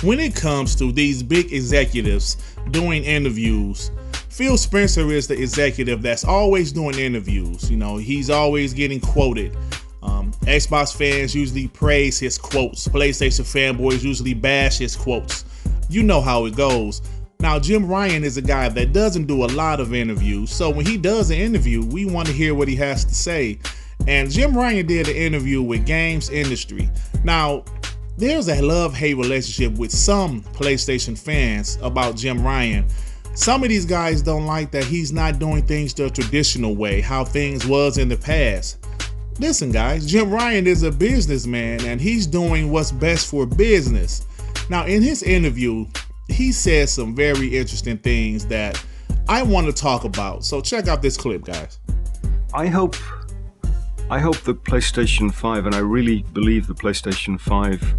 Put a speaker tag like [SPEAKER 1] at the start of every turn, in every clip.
[SPEAKER 1] when it comes to these big executives doing interviews, Phil Spencer is the executive that's always doing interviews. You know, he's always getting quoted. Xbox fans usually praise his quotes. PlayStation fanboys usually bash his quotes. You know how it goes. Now, Jim Ryan is a guy that doesn't do a lot of interviews. So when he does an interview, we want to hear what he has to say. And Jim Ryan did an interview with Games Industry. Now, there's a love-hate relationship with some PlayStation fans about Jim Ryan. Some of these guys don't like that he's not doing things the traditional way, how things was in the past. Listen, guys, Jim Ryan is a businessman and he's doing what's best for business. Now, in his interview, he said some very interesting things that I want to talk about. So check out this clip, guys.
[SPEAKER 2] I hope the PlayStation 5, and I really believe the PlayStation 5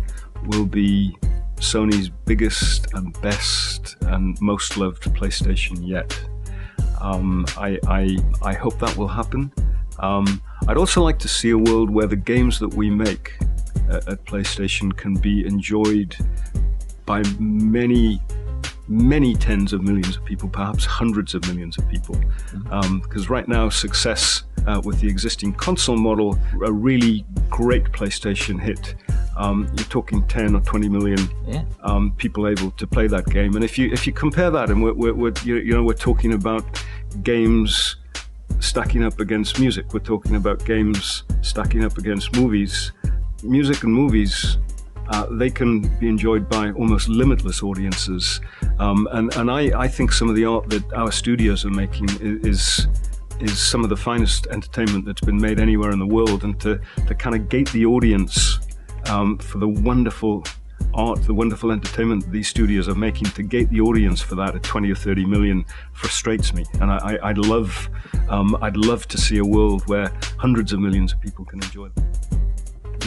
[SPEAKER 2] will be Sony's biggest and best and most loved PlayStation yet. I hope that will happen. I'd also like to see a world where the games that we make at PlayStation can be enjoyed by many tens of millions of people, perhaps hundreds of millions of people. Because right now, success with the existing console model, a really great PlayStation hit, you're talking 10 or 20 million people able to play that game. And if you compare that, and we're talking about games stacking up against music, we're talking about games stacking up against movies. Music and movies, they can be enjoyed by almost limitless audiences. And I think some of the art that our studios are making is some of the finest entertainment that's been made anywhere in the world. And to kind of gate the audience for the wonderful art, the wonderful entertainment that these studios are making, to gate the audience for that at 20 or 30 million frustrates me. And I'd love to see a world where hundreds of millions of people can enjoy them.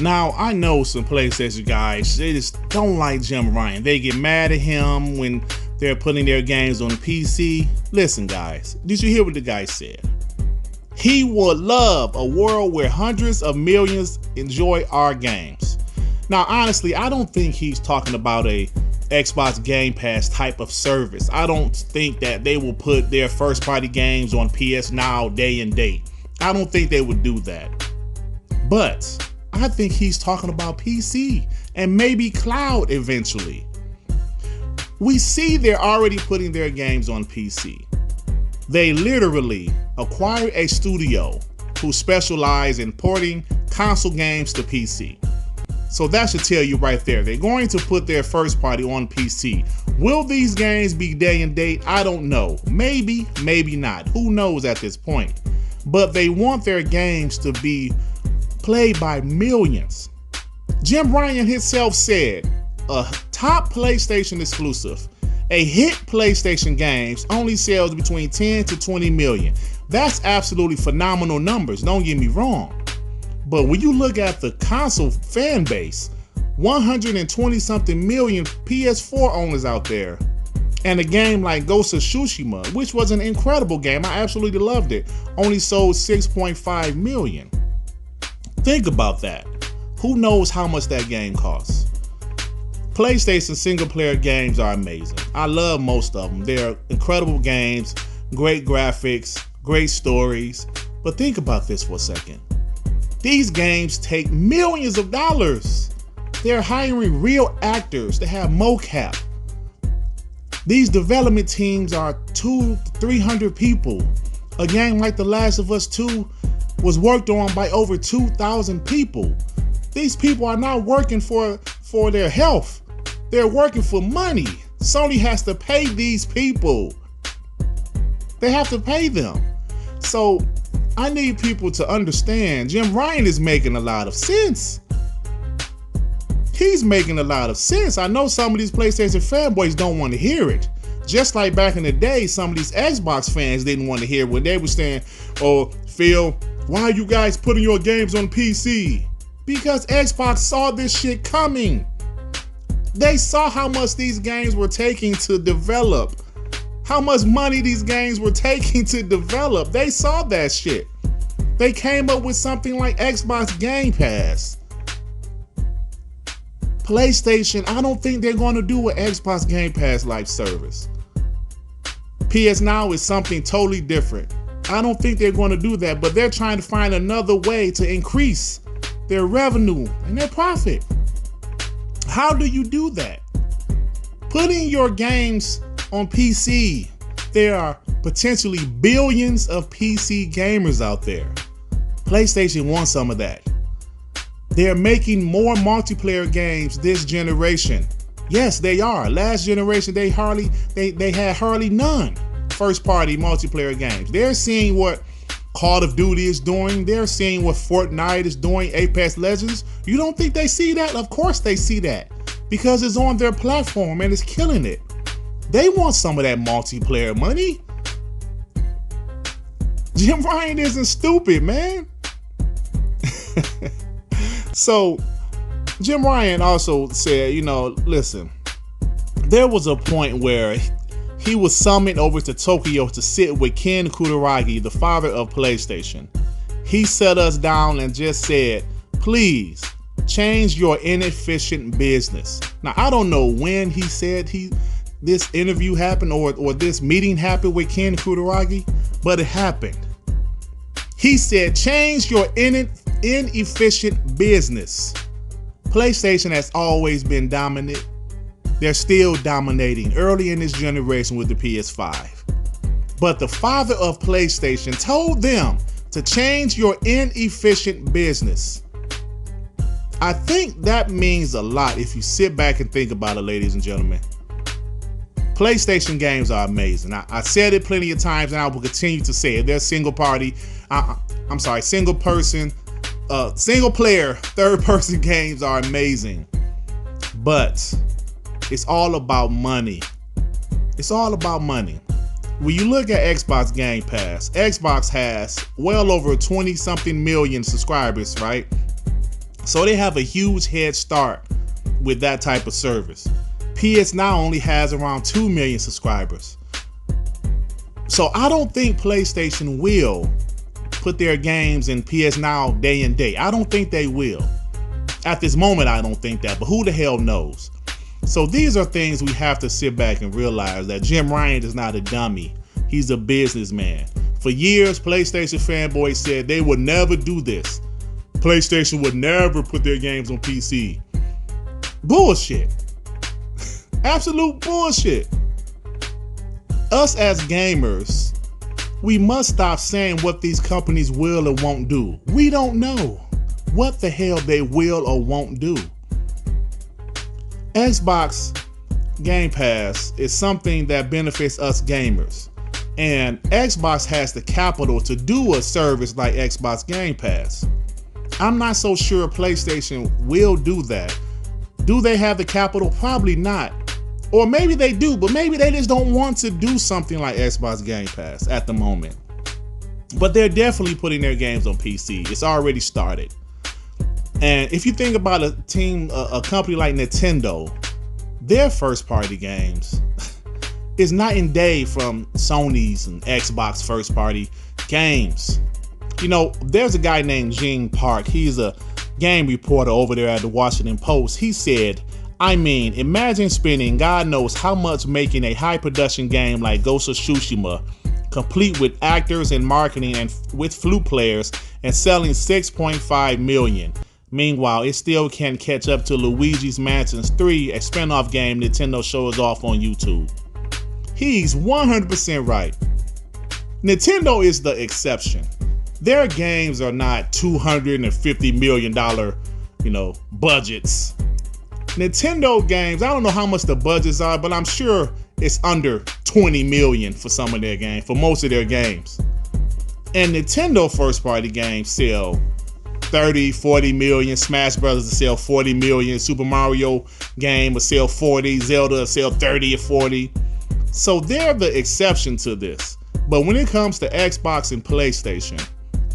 [SPEAKER 1] Now, I know some PlayStation guys, they just don't like Jim Ryan. They get mad at him when they're putting their games on PC. Listen, guys, did you hear what the guy said? He would love a world where hundreds of millions enjoy our games. Now, honestly, I don't think he's talking about a Xbox Gamepass type of service. I don't think that they will put their first-party games on PS Now day and date. I don't think they would do that. But I think he's talking about PC and maybe cloud eventually. We see they're already putting their games on PC. They literally acquired a studio who specialize in porting console games to PC. So that should tell you right there, they're going to put their first party on PC. Will these games be day and date? I don't know. Maybe, maybe not. Who knows at this point? But they want their games to be played by millions. Jim Ryan himself said a top PlayStation exclusive, a hit PlayStation games only sells between 10 to 20 million. That's absolutely phenomenal numbers, don't get me wrong. But when you look at the console fan base, 120 something million PS4 owners out there, and a game like Ghost of Tsushima, which was an incredible game, I absolutely loved it, only sold 6.5 million. Think about that. Who knows how much that game costs? PlayStation single player games are amazing. I love most of them. They're incredible games, great graphics, great stories. But think about this for a second. These games take millions of dollars. They're hiring real actors to have mocap. These development teams are 200 to 300 people. A game like The Last of Us 2 was worked on by over 2,000 people. These people are not working for their health. They're working for money. Sony has to pay these people. They have to pay them. So I need people to understand Jim Ryan is making a lot of sense. He's making a lot of sense. I know some of these PlayStation fanboys don't want to hear it. Just like back in the day, some of these Xbox fans didn't want to hear it when they were saying, oh, Phil, why are you guys putting your games on PC? Because Xbox saw this shit coming. They saw how much these games were taking to develop. How much money these games were taking to develop. They saw that shit. They came up with something like Xbox Gamepass. PlayStation, I don't think they're going to do an Xbox Game Pass like service. PS Now is something totally different. I don't think they're going to do that, but they're trying to find another way to increase their revenue and their profit. How do you do that? Putting your games on PC. There are potentially billions of PC gamers out there. PlayStation wants some of that. They're making more multiplayer games this generation. Yes, they are. Last generation, they had hardly none first party multiplayer games. They're seeing what Call of Duty is doing. They're seeing what Fortnite is doing, Apex Legends. You don't think they see that? Of course they see that, because it's on their platform and it's killing it. They want some of that multiplayer money. Jim Ryan isn't stupid, man. So Jim Ryan also said, listen, there was a point where he was summoned over to Tokyo to sit with Ken Kutaragi, the father of PlayStation. He sat us down and just said, please change your inefficient business. Now, I don't know when he said this interview happened or this meeting happened with Ken Kutaragi, but it happened. He said, change your inefficient business. PlayStation has always been dominant. They're still dominating early in this generation with the PS5. But the father of PlayStation told them to change your inefficient business. I think that means a lot if you sit back and think about it, ladies and gentlemen. PlayStation games are amazing. I said it plenty of times and I will continue to say it. They're single party, single person, single player, third person games are amazing. But it's all about money. It's all about money. When you look at Xbox Game Pass, Xbox has well over 20 something million subscribers, right? So they have a huge head start with that type of service. PS Now only has around 2 million subscribers. So I don't think PlayStation will put their games in PS Now day and day. I don't think they will. At this moment, I don't think that, but who the hell knows? So these are things we have to sit back and realize that Jim Ryan is not a dummy. He's a businessman. For years, PlayStation fanboys said they would never do this. PlayStation would never put their games on PC. Bullshit. Absolute bullshit. Us as gamers, we must stop saying what these companies will or won't do. We don't know what the hell they will or won't do. Xbox Game Pass is something that benefits us gamers. And Xbox has the capital to do a service like Xbox Game Pass. I'm not so sure PlayStation will do that. Do they have the capital? Probably not. Or maybe they do, but maybe they just don't want to do something like Xbox Game Pass at the moment. But they're definitely putting their games on PC. It's already started. And if you think about a company like Nintendo, their first party games is night and day from Sony's and Xbox first party games. There's a guy named Gene Park. He's a game reporter over there at the Washington Post. He said, imagine spending God knows how much making a high production game like Ghost of Tsushima, complete with actors and marketing and with flute players, and selling 6.5 million. Meanwhile, it still can't catch up to Luigi's Mansion 3, a spin-off game Nintendo shows off on YouTube. He's 100% right. Nintendo is the exception. Their games are not $250 million, budgets. Nintendo games, I don't know how much the budgets are, but I'm sure it's under 20 million for some of their games, for most of their games. And Nintendo first party games sell 30, 40 million. Smash Brothers will sell 40 million. Super Mario game will sell 40. Zelda will sell 30 or 40. So they're the exception to this. But when it comes to Xbox and PlayStation,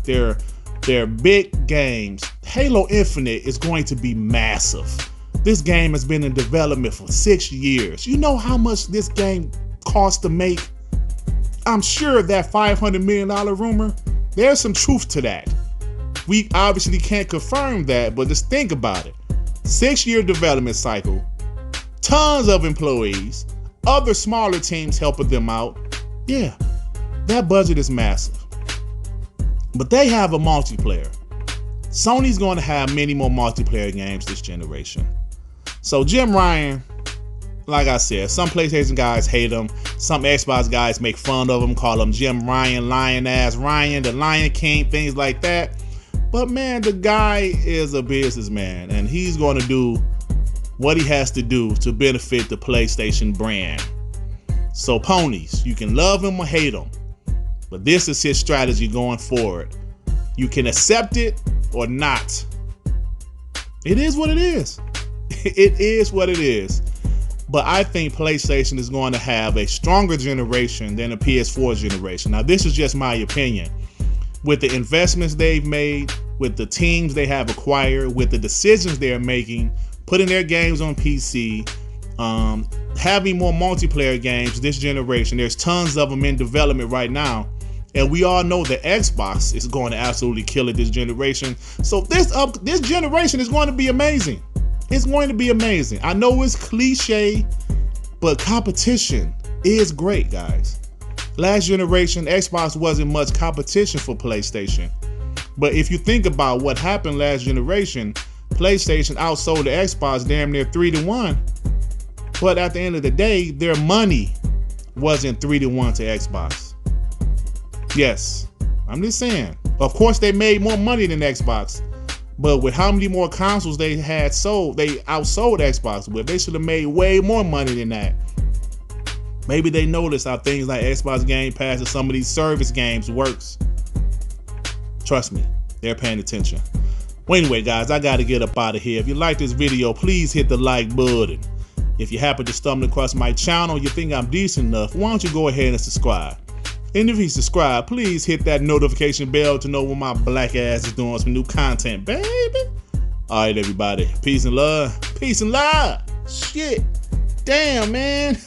[SPEAKER 1] they're big games. Halo Infinite is going to be massive. This game has been in development for 6 years. You know how much this game costs to make? I'm sure that $500 million rumor, there's some truth to that. We obviously can't confirm that, but just think about it. 6-year development cycle, tons of employees, other smaller teams helping them out. Yeah, that budget is massive. But they have a multiplayer. Sony's going to have many more multiplayer games this generation. So Jim Ryan, like I said, some PlayStation guys hate him. Some Xbox guys make fun of him, call him Jim Ryan, Lion Ass Ryan, the Lion King, things like that. But man, the guy is a businessman, and he's going to do what he has to do to benefit the PlayStation brand. So ponies, you can love him or hate him, but this is his strategy going forward. You can accept it or not. It is what it is. It is what it is. But I think PlayStation is going to have a stronger generation than the PS4 generation. Now, this is just my opinion. With the investments they've made, with the teams they have acquired, with the decisions they're making, putting their games on PC, having more multiplayer games this generation. There's tons of them in development right now. And we all know that Xbox is going to absolutely kill it this generation. So this generation is going to be amazing. It's going to be amazing. I know it's cliche, but competition is great, guys. Last generation, Xbox wasn't much competition for PlayStation. But if you think about what happened last generation, PlayStation outsold the Xbox damn near 3-1. But at the end of the day, their money wasn't 3-1 to Xbox. Yes, I'm just saying. Of course, they made more money than Xbox. But with how many more consoles they had sold, they outsold Xbox with. They should have made way more money than that. Maybe they noticed how things like Xbox Gamepass and some of these service games works. Trust me, they're paying attention. Well, anyway, guys, I got to get up out of here. If you like this video, please hit the like button. If you happen to stumble across my channel, you think I'm decent enough, why don't you go ahead and subscribe? And if you subscribe, please hit that notification bell to know when my black ass is doing some new content, baby. All right, everybody. Peace and love. Peace and love. Shit. Damn, man.